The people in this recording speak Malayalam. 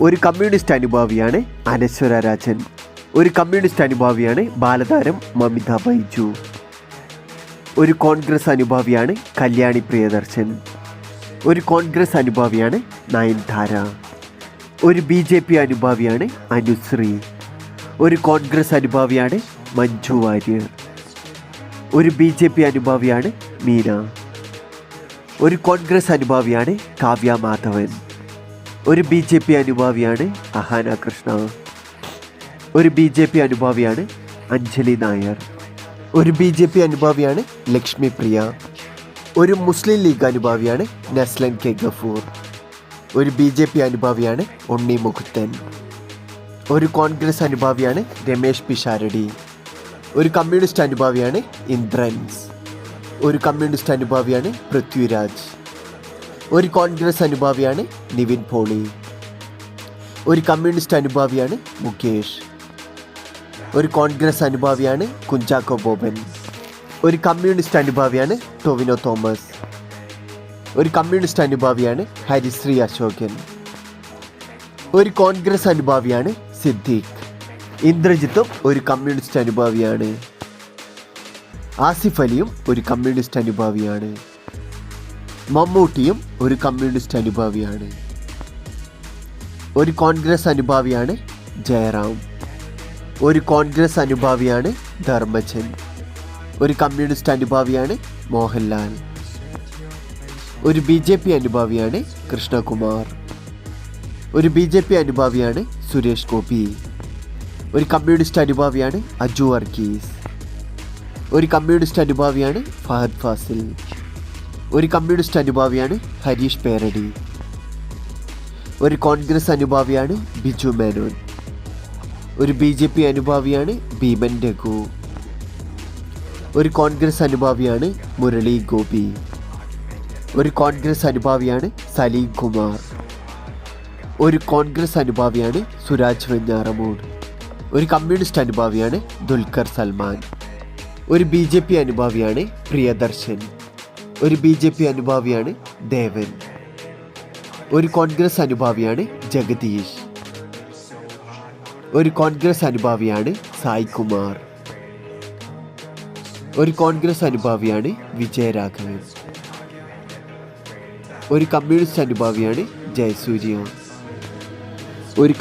ഒരു കമ്മ്യൂണിസ്റ്റ് അനുഭാവിയാണ് അനശ്വര രാജൻ. ഒരു കമ്മ്യൂണിസ്റ്റ് അനുഭാവിയാണ് ബാലതാരം മമിത ബൈജു. ഒരു കോൺഗ്രസ് അനുഭാവിയാണ് കല്യാണി പ്രിയദർശൻ. ഒരു കോൺഗ്രസ് അനുഭാവിയാണ് നയൻതാര. ഒരു BJP അനുഭാവിയാണ് അനുശ്രീ. ഒരു കോൺഗ്രസ് അനുഭാവിയാണ് മഞ്ജു വാര്യർ. ഒരു BJP അനുഭാവിയാണ് മീന. ഒരു കോൺഗ്രസ് അനുഭാവിയാണ് കാവ്യ മാധവൻ. ഒരു BJP അനുഭാവിയാണ് അഹാന കൃഷ്ണ. ഒരു BJP അനുഭാവിയാണ് അഞ്ജലി നായർ. ഒരു BJP അനുഭാവിയാണ് ലക്ഷ്മി പ്രിയ. ഒരു മുസ്ലിം ലീഗ് അനുഭാവിയാണ് നസ്ലൻ കെ ഗഫൂർ. ഒരു BJP അനുഭാവിയാണ് ഉണ്ണി മുകുന്ദൻ. ഒരു കോൺഗ്രസ് അനുഭാവിയാണ് രമേശ് പിഷാരടി. ഒരു കമ്മ്യൂണിസ്റ്റ് അനുഭാവിയാണ് ഇന്ദ്രൻസ്. ഒരു കമ്മ്യൂണിസ്റ്റ് അനുഭാവിയാണ് പൃഥ്വിരാജ്. ഒരു കോൺഗ്രസ് അനുഭാവിയാണ് നിവിൻ പോളി. ഒരു കമ്മ്യൂണിസ്റ്റ് അനുഭാവിയാണ് മുകേഷ്. ഒരു കോൺഗ്രസ് അനുഭാവിയാണ് കുഞ്ചാക്കോ ബോബൻ. ഒരു കമ്മ്യൂണിസ്റ്റ് അനുഭാവിയാണ് ടൊവിനോ തോമസ്. ഒരു കമ്മ്യൂണിസ്റ്റ് അനുഭാവിയാണ് ഹരിശ്രീ അശോകൻ. ഒരു കോൺഗ്രസ് അനുഭാവിയാണ് സിദ്ദീഖ്. ഇന്ദ്രജിത്തും ഒരു കമ്മ്യൂണിസ്റ്റ് അനുഭാവിയാണ്. ആസിഫ് അലിയും ഒരു കമ്മ്യൂണിസ്റ്റ് അനുഭാവിയാണ്. മമ്മൂട്ടിയും ഒരു കമ്മ്യൂണിസ്റ്റ് അനുഭാവിയാണ്. ഒരു കോൺഗ്രസ് അനുഭാവിയാണ് ജയറാം. ഒരു കോൺഗ്രസ് അനുഭാവിയാണ് ധർമ്മജൻ. ഒരു കമ്മ്യൂണിസ്റ്റ് അനുഭാവിയാണ് മോഹൻലാൽ. ഒരു BJP അനുഭാവിയാണ് കൃഷ്ണകുമാർ. ഒരു BJP അനുഭാവിയാണ് സുരേഷ് ഗോപി. ഒരു കമ്മ്യൂണിസ്റ്റ് അനുഭാവിയാണ് അജു വർഗീസ്. ഒരു കമ്മ്യൂണിസ്റ്റ് അനുഭാവിയാണ് ഫഹദ് ഫാസിൽ. ഒരു കമ്മ്യൂണിസ്റ്റ് അനുഭാവിയാണ് ഹരീഷ് പേരടി. ഒരു കോൺഗ്രസ് അനുഭാവിയാണ് ബിജു മേനോൻ. ഒരു BJP അനുഭാവിയാണ് ഭീമൻ രഘു. ഒരു കോൺഗ്രസ് അനുഭാവിയാണ് മുരളി ഗോപി. ഒരു കോൺഗ്രസ് അനുഭാവിയാണ് സലീം കുമാർ. ഒരു കോൺഗ്രസ് അനുഭാവിയാണ് സുരാജ് വെഞ്ഞാറമൂട്. ഒരു കമ്മ്യൂണിസ്റ്റ് അനുഭാവിയാണ് ദുൽഖർ സൽമാൻ. ഒരു BJP അനുഭാവിയാണ് പ്രിയദർശൻ. ഒരു BJP അനുഭാവിയാണ് ദേവൻ. ഒരു കോൺഗ്രസ് അനുഭാവിയാണ് ജഗദീഷ്. ഒരു കോൺഗ്രസ് അനുഭാവിയാണ് സായ് കുമാർ. ഒരു കോൺഗ്രസ് അനുഭാവിയാണ് വിജയരാഘവൻ. ഒരു കമ്മ്യൂണിസ്റ്റ് അനുഭാവിയാണ് ജയസൂര്യ. ഒരു